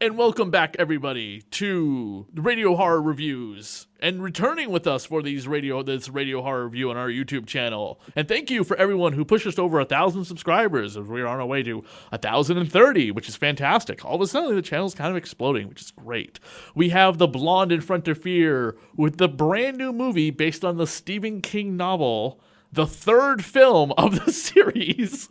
And welcome back, everybody, to Radio Horror Reviews. And returning with us for this radio horror review on our YouTube channel. And thank you for everyone who pushed us over 1,000 subscribers. We're on our way to 1,030, which is fantastic. All of a sudden, the channel's kind of exploding, which is great. We have The Blonde in Front of Fear with the brand new movie based on the Stephen King novel, the third film of the series,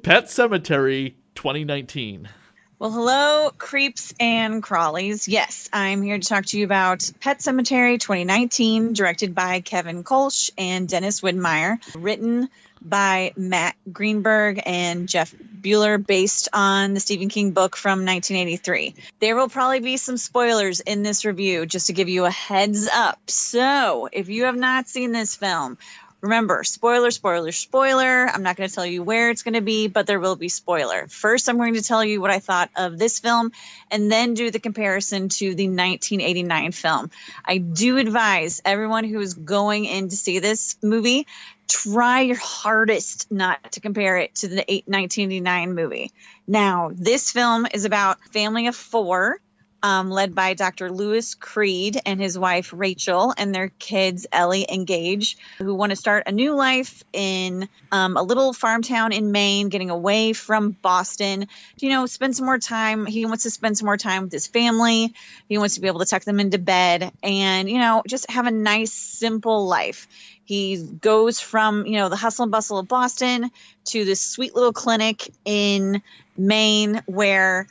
Pet Sematary 2019. Well, hello, creeps and crawlies. Yes, I'm here to talk to you about Pet Sematary 2019, directed by Kevin Kolsch and Dennis Widmeyer, written by Matt Greenberg and Jeff Bueller, based on the Stephen King book from 1983. There will probably be some spoilers in this review, just to give you a heads up. So, if you have not seen this film, remember, spoiler, spoiler, spoiler. I'm not going to tell you where it's going to be, but there will be spoiler. First, I'm going to tell you what I thought of this film and then do the comparison to the 1989 film. I do advise everyone who is going in to see this movie, try your hardest not to compare it to the 1989 movie. Now, this film is about a family of four, led by Dr. Lewis Creed and his wife Rachel and their kids Ellie and Gage, who want to start a new life in a little farm town in Maine, getting away from Boston. Spend some more time. He wants to spend some more time with his family. He wants to be able to tuck them into bed and, just have a nice, simple life. He goes from, the hustle and bustle of Boston to this sweet little clinic in Maine where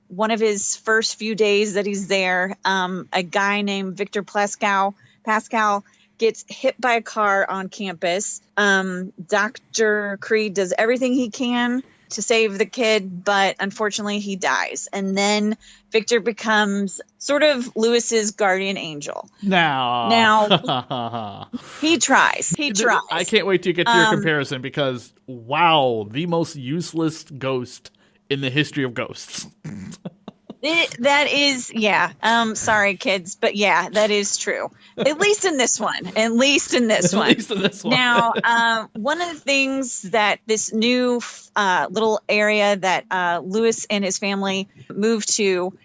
one of his first few days that he's there, a guy named Victor Pascal gets hit by a car on campus. Dr. Creed does everything he can to save the kid, but unfortunately he dies. And then Victor becomes sort of Lewis's guardian angel. Now he tries. I can't wait to get to your comparison because, wow, the most useless ghost in the history of ghosts. That is, yeah. Sorry, kids, but yeah, that is true. At least in this one. Now, one of the things that this new little area that Lewis and his family moved to,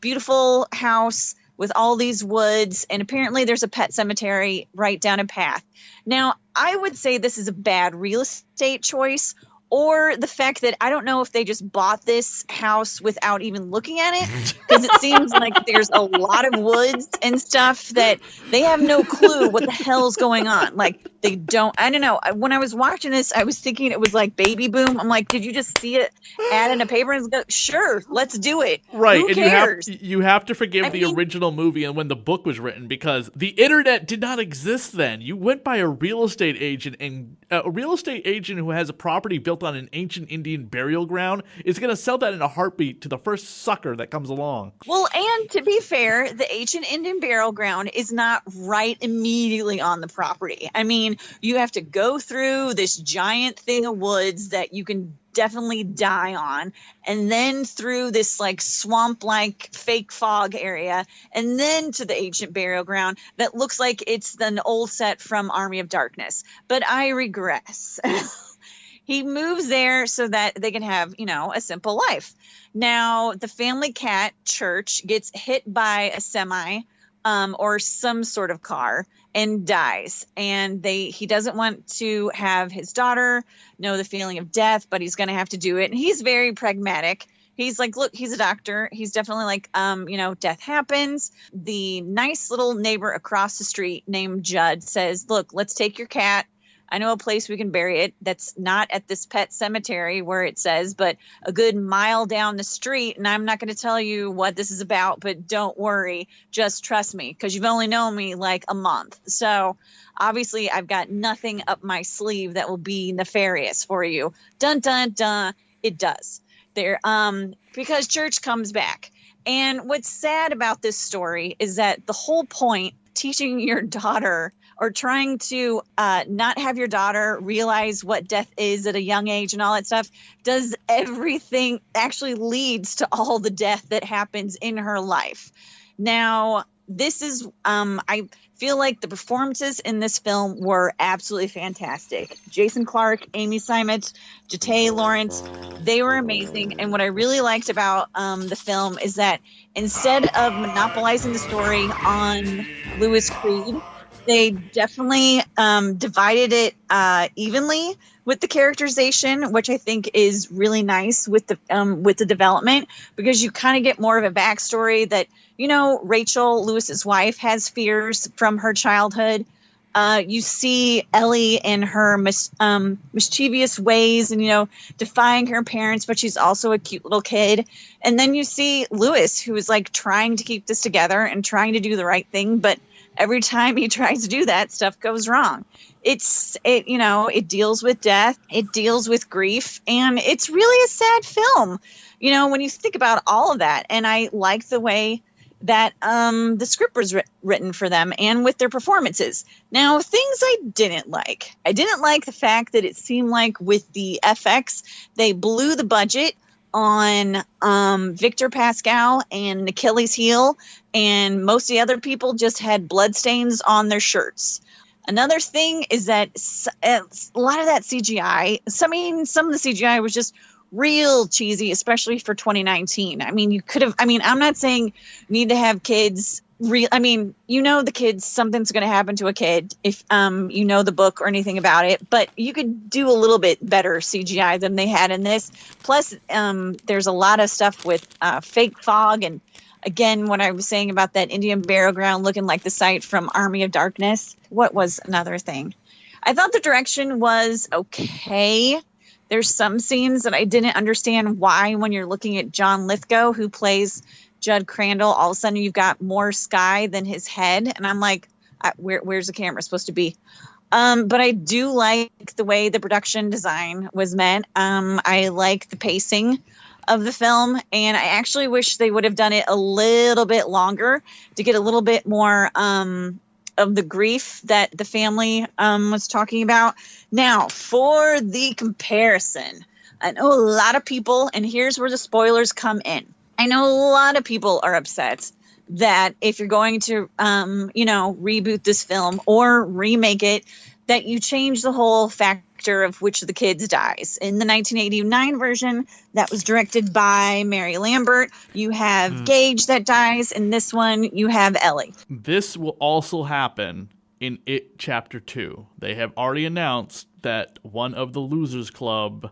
beautiful house with all these woods, and apparently there's a pet cemetery right down a path. Now, I would say this is a bad real estate choice, or the fact that I don't know if they just bought this house without even looking at it, because it seems like there's a lot of woods and stuff that they have no clue what the hell's going on. Like, they don't, I don't know. When I was watching this, I was thinking it was like Baby Boom. I'm like, did you just see it ad in a paper and go, sure, let's do it. Right. Who and cares? You have to forgive the original movie and when the book was written, because the internet did not exist then. You went by a real estate agent, and a real estate agent who has a property built on an ancient Indian burial ground is going to sell that in a heartbeat to the first sucker that comes along. Well, and to be fair, the ancient Indian burial ground is not right immediately on the property. I mean, you have to go through this giant thing of woods that you can definitely die on, and then through this like swamp like fake fog area, and then to the ancient burial ground that looks like it's an old set from Army of Darkness. But I regress. He moves there so that they can have, a simple life. Now, the family cat, Church, gets hit by a semi or some sort of car and dies. And he doesn't want to have his daughter know the feeling of death, but he's going to have to do it. And he's very pragmatic. He's like, look, he's a doctor. He's definitely like, death happens. The nice little neighbor across the street named Judd says, look, let's take your cat. I know a place we can bury it that's not at this pet cemetery where it says, but a good mile down the street. And I'm not going to tell you what this is about, but don't worry. Just trust me, because you've only known me like a month. So obviously I've got nothing up my sleeve that will be nefarious for you. Dun, dun, dun. It does. Because Church comes back. And what's sad about this story is that the whole point, teaching your daughter or trying to not have your daughter realize what death is at a young age and all that stuff, does everything actually leads to all the death that happens in her life. Now, this is I feel like the performances in this film were absolutely fantastic. Jason Clarke, Amy Seimetz, Jate Lawrence, they were amazing. And what I really liked about the film is that instead of monopolizing the story on Louis Creed, they definitely divided it evenly with the characterization, which I think is really nice with the development, because you kind of get more of a backstory that, you know, Rachel, Lewis's wife, has fears from her childhood. You see Ellie in her mischievous ways and, you know, defying her parents, but she's also a cute little kid. And then you see Lewis, who is like trying to keep this together and trying to do the right thing, but every time he tries to do that, stuff goes wrong. It deals with death, it deals with grief, and it's really a sad film, you know, when you think about all of that. And I like the way that the script was written for them and with their performances. Now, things I didn't like the fact that it seemed like with the FX, they blew the budget on Victor Pascal and Achilles heel, and most of the other people just had bloodstains on their shirts. Another thing is that a lot of that CGI, some of the CGI was just real cheesy, especially for 2019. I'm not saying you need to have kids the kids, something's going to happen to a kid if you know the book or anything about it, but you could do a little bit better CGI than they had in this. Plus, there's a lot of stuff with fake fog, and again, what I was saying about that Indian burial ground looking like the site from Army of Darkness. What was another thing? I thought the direction was okay. There's some scenes that I didn't understand why, when you're looking at John Lithgow, who plays Judd Crandall, all of a sudden you've got more sky than his head. And I'm like, where's the camera supposed to be? But I do like the way the production design was meant. I like the pacing of the film, and I actually wish they would have done it a little bit longer to get a little bit more of the grief that the family was talking about. Now, for the comparison, I know a lot of people, and here's where the spoilers come in. I know a lot of people are upset that if you're going to, reboot this film or remake it, that you change the whole factor of which of the kids dies. In the 1989 version that was directed by Mary Lambert, you have Gage that dies. In this one, you have Ellie. This will also happen in It Chapter 2. They have already announced that one of the Losers Club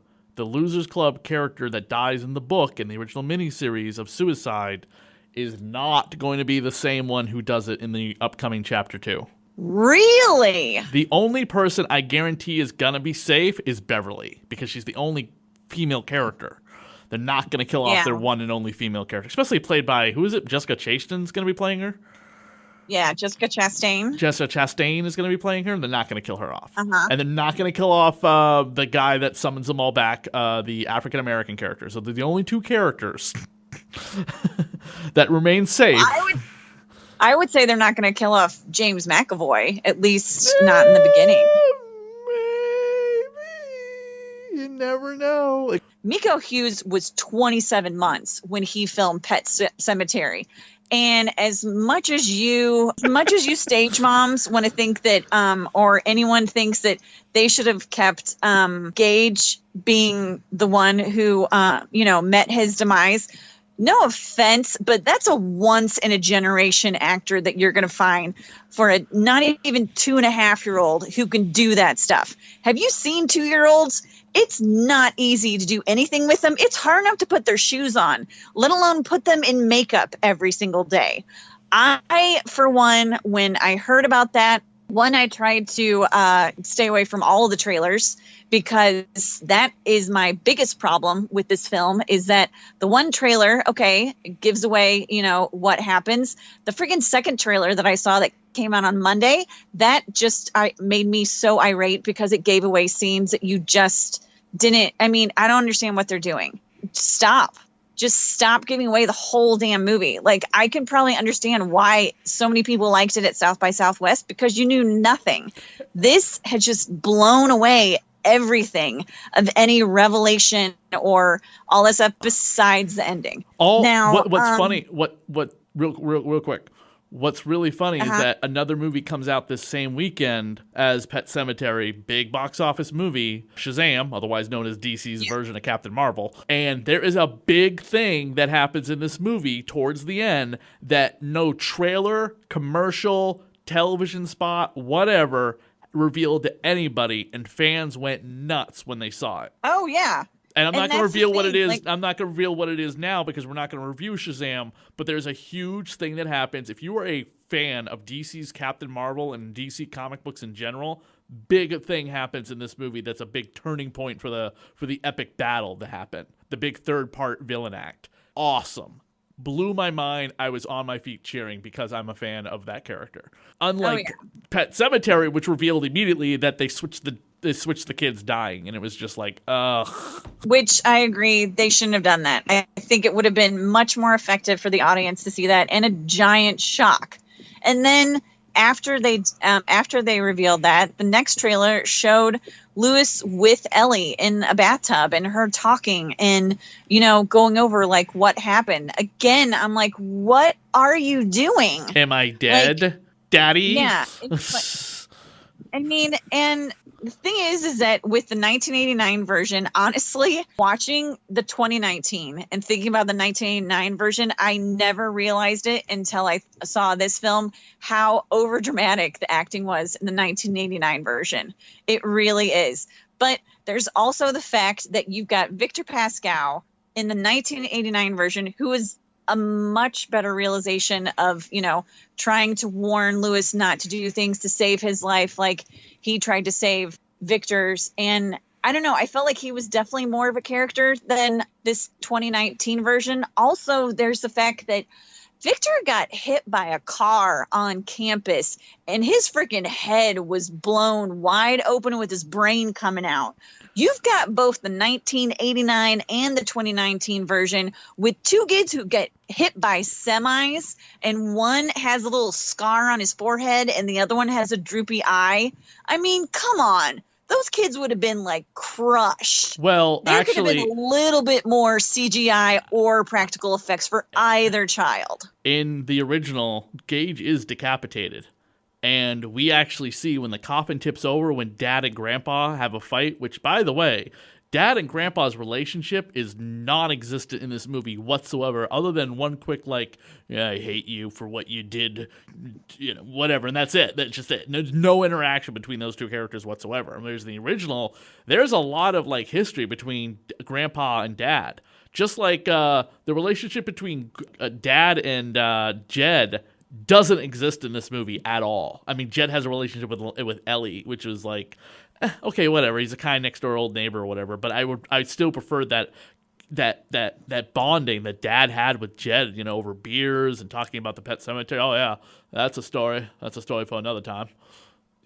character that dies in the book, in the original miniseries of Suicide, is not going to be the same one who does it in the upcoming Chapter 2. Really? The only person I guarantee is going to be safe is Beverly, because she's the only female character. They're not going to kill off their one and only female character, especially played by, who is it? Jessica Chastain's going to be playing her? Yeah, Jessica Chastain. Jessica Chastain is going to be playing her, and they're not going to kill her off. Uh-huh. And they're not going to kill off the guy that summons them all back, the African-American character. So they're the only two characters that remain safe. I would say they're not going to kill off James McAvoy, at least not in the beginning. Maybe. You never know. Miko Hughes was 27 months when he filmed Pet Sematary. And as much as you stage moms want to think that, or anyone thinks that they should have kept Gage being the one who, met his demise. No offense, but that's a once in a generation actor that you're going to find for a not even 2.5-year-old who can do that stuff. Have you seen 2-year-olds? It's not easy to do anything with them. It's hard enough to put their shoes on, let alone put them in makeup every single day. I, for one, when I heard about that, I tried to stay away from all of the trailers, because that is my biggest problem with this film, is that the one trailer, gives away, what happens. The freaking second trailer that I saw that came out on Monday, that just made me so irate, because it gave away scenes that you just didn't. I don't understand what they're doing. Just stop giving away the whole damn movie. Like, I can probably understand why so many people liked it at South by Southwest, because you knew nothing. This had just blown away everything of any revelation or all this stuff besides the ending. What's funny? Real quick. What's really funny is Uh-huh. that another movie comes out this same weekend as Pet Sematary, big box office movie, Shazam, otherwise known as DC's version of Captain Marvel. And there is a big thing that happens in this movie towards the end that no trailer, commercial, television spot, whatever, revealed to anybody, and fans went nuts when they saw it. Oh yeah. And I'm And not going to that's the reveal what it thing, is. like- I'm not going to reveal what it is now because we're not going to review Shazam. But there's a huge thing that happens. If you are a fan of DC's Captain Marvel and DC comic books in general, big thing happens in this movie that's a big turning point for the epic battle that happened. The big third part villain act. Awesome. Blew my mind. I was on my feet cheering because I'm a fan of that character. Unlike Pet Sematary, which revealed immediately that they switched the kids dying, and it was just like, ugh. Which I agree, they shouldn't have done that. I think it would have been much more effective for the audience to see that, and a giant shock. And then after they revealed that, the next trailer showed Lewis with Ellie in a bathtub and her talking and, going over like what happened. Again, I'm like, what are you doing? Am I dead, Daddy? Yeah. And the thing is that with the 1989 version, honestly, watching the 2019 and thinking about the 1989 version, I never realized it until I saw this film, how overdramatic the acting was in the 1989 version. It really is. But there's also the fact that you've got Victor Pascal in the 1989 version, who is a much better realization of, trying to warn Lewis not to do things to save his life, like he tried to save Victor's. And I don't know, I felt like he was definitely more of a character than this 2019 version. Also, there's the fact that Victor got hit by a car on campus and his freaking head was blown wide open with his brain coming out. You've got both the 1989 and the 2019 version with two kids who get hit by semis, and one has a little scar on his forehead and the other one has a droopy eye. I mean, come on. Those kids would have been like crushed. Well, there actually, could have been a little bit more CGI or practical effects for either child. in the original, Gage is decapitated. And we actually see when the coffin tips over, when Dad and Grandpa have a fight, which, by the way, Dad and Grandpa's relationship is non-existent in this movie whatsoever, other than one quick, like, yeah, I hate you for what you did, whatever, and that's it. That's just it. There's no interaction between those two characters whatsoever. And there's the original. There's a lot of, like, history between Grandpa and Dad. Just like the relationship between Dad and Jed doesn't exist in this movie at all. I mean, Jed has a relationship with Ellie, which was like, okay, whatever. He's a kind next door old neighbor or whatever. But I still prefer that bonding that Dad had with Jed, over beers and talking about the Pet Sematary. Oh yeah, that's a story. That's a story for another time.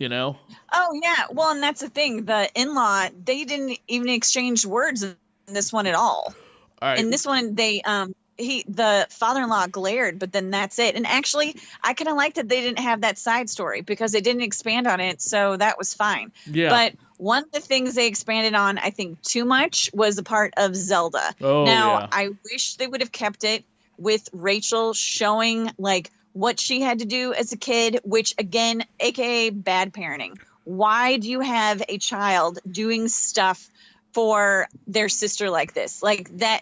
Oh yeah. Well, and that's the thing. The in-law, they didn't even exchange words in this one at all. All right. In this one, the father-in-law glared, but then that's it. And actually, I kind of like that they didn't have that side story because they didn't expand on it, so that was fine. Yeah. But one of the things they expanded on, I think, too much was the part of Zelda. Oh, now, yeah. I wish they would have kept it with Rachel showing, like, what she had to do as a kid, which, again, aka bad parenting. Why do you have a child doing stuff for their sister like this? Like that,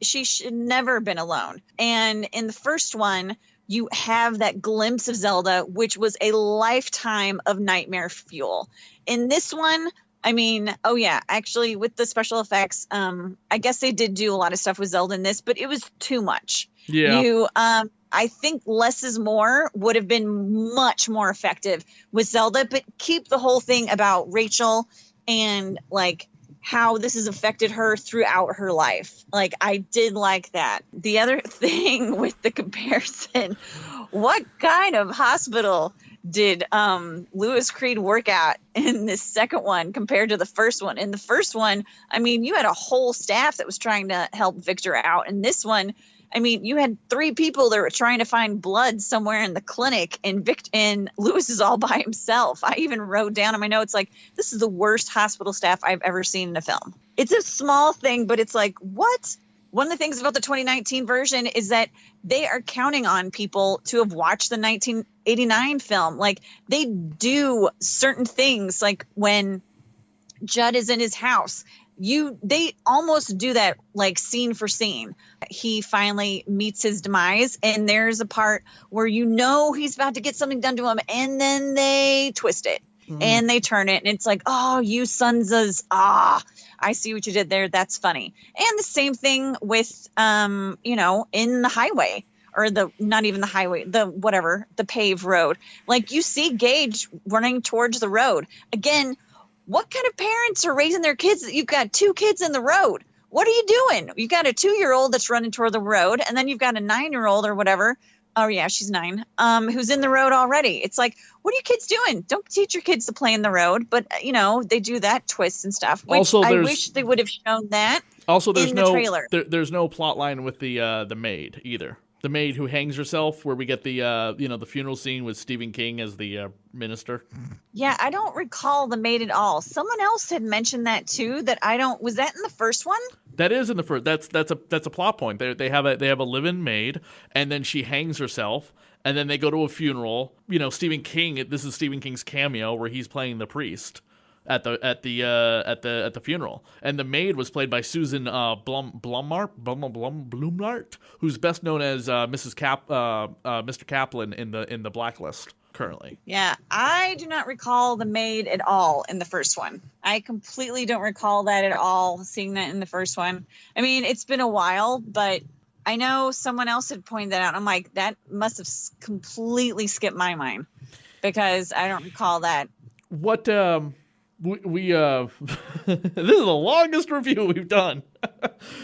she should never have been alone. And in the first one, you have that glimpse of Zelda, which was a lifetime of nightmare fuel. In this one, I mean, oh yeah, actually with the special effects, I guess they did do a lot of stuff with Zelda in this, but it was too much. Yeah. I think less is more would have been much more effective with Zelda, but keep the whole thing about Rachel and like how this has affected her throughout her life. Like, I did like that. The other thing with the comparison, what kind of hospital did Lewis Creed work at in this second one compared to the first one? In the first one, I mean, you had a whole staff that was trying to help Victor out. In this one, I mean, you had 3 people that were trying to find blood somewhere in the clinic, and Lewis is all by himself. I even wrote down in my notes, like, this is the worst hospital staff I've ever seen in a film. It's a small thing, but it's like, what? one of the things about the 2019 version is that they are counting on people to have watched the 1989 film. Like, they do certain things, like when Judd is in his house, they almost do that like scene for scene. He finally meets his demise, and there's a part where he's about to get something done to him, and then they twist it and they turn it, and it's like, oh, you sons of I see what you did there. That's funny. And the same thing with in the highway, or not even the highway, the paved road. Like, you see Gage running towards the road. Again, what kind of parents are raising their kids that you've got 2 kids in the road? What are you doing? You got a 2-year-old that's running toward the road, and then you've got a 9-year-old or whatever. Oh yeah, she's 9. Who's in the road already? It's like, what are you kids doing? Don't teach your kids to play in the road. But they do that twist and stuff. Which also, I wish they would have shown that. Also, there's in the trailer. There's no plot line with the maid either. The maid who hangs herself, where we get the the funeral scene with Stephen King as the minister. Yeah, I don't recall the maid at all. Someone else had mentioned that too. Was that in the first one? That is in the first. That's a plot point. They have a live-in maid, and then she hangs herself, and then they go to a funeral. Stephen King. This is Stephen King's cameo where he's playing the priest at the funeral, and the maid was played by Susan Blumart, who's best known as Mr. Kaplan in the Blacklist currently. Yeah, I do not recall the maid at all in the first one. I completely don't recall that at all, seeing that in the first one. I mean, it's been a while, but I know someone else had pointed that out. I'm like, that must have completely skipped my mind, because I don't recall that. What we this is the longest review we've done.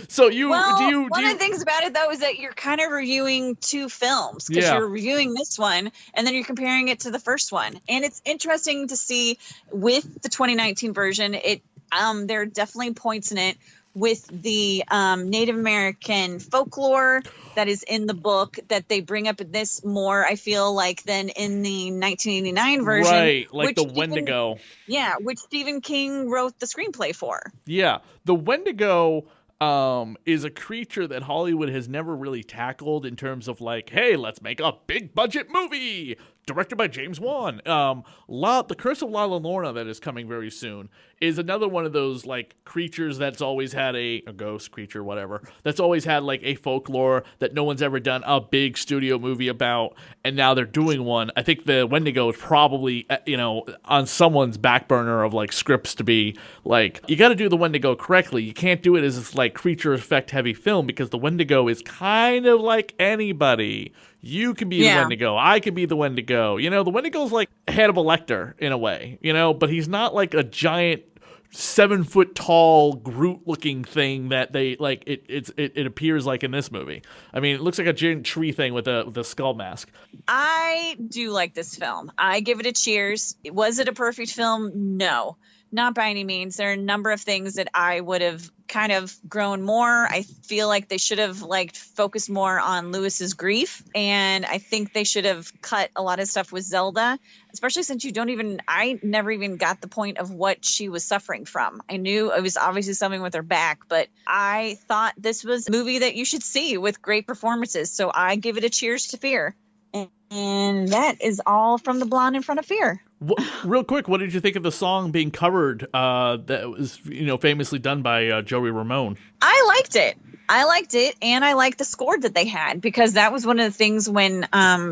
So one of the things about it though is that you're kind of reviewing 2 films, because you're reviewing this one and then you're comparing it to the first one, and it's interesting to see with the 2019 version. There are definitely points in it with the Native American folklore that is in the book that they bring up in this more, I feel like, than in the 1989 version. Right, like the Wendigo. Yeah, which Stephen King wrote the screenplay for. Yeah, the Wendigo is a creature that Hollywood has never really tackled in terms of like, hey, let's make a big budget movie directed by James Wan. The Curse of La Llorona that is coming very soon is another one of those like creatures that's always had a ghost creature, whatever, that's always had like a folklore that no one's ever done a big studio movie about, and now they're doing one. I think the Wendigo is probably on someone's back burner of like scripts to be like, you got to do the Wendigo correctly. You can't do it as this like creature effect heavy film, because the Wendigo is kind of like anybody. You can be the Wendigo. I can be the Wendigo. The Wendigo's like Hannibal Lecter in a way, but he's not like a giant 7-foot tall Groot-looking thing that they like. It appears like in this movie. I mean, it looks like a giant tree thing with a skull mask. I do like this film. I give it a cheers. Was it a perfect film? No, not by any means. There are a number of things that I would have kind of grown more. I feel like they should have focused more on Lewis's grief, and I think they should have cut a lot of stuff with Zelda, especially since I never even got the point of what she was suffering from. I knew it was obviously something with her back, but I thought this was a movie that you should see with great performances. So I give it a cheers to Fear. And that is all from The Blonde in Front of Fear. Real quick, what did you think of the song being covered that was famously done by Joey Ramone? I liked it, and I liked the score that they had, because that was one of the things when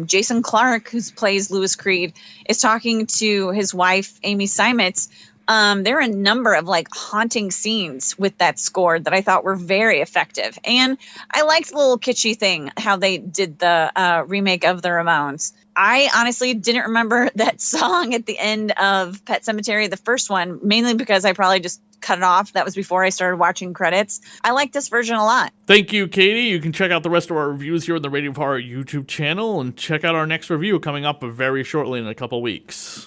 Jason Clarke, who plays Louis Creed, is talking to his wife, Amy Seimetz. There are a number of haunting scenes with that score that I thought were very effective. And I liked the little kitschy thing, how they did the remake of the Ramones. I honestly didn't remember that song at the end of Pet Sematary, the first one, mainly because I probably just cut it off. That was before I started watching credits. I like this version a lot. Thank you, Katie. You can check out the rest of our reviews here on the Radio of Horror YouTube channel, and check out our next review coming up very shortly in a couple weeks.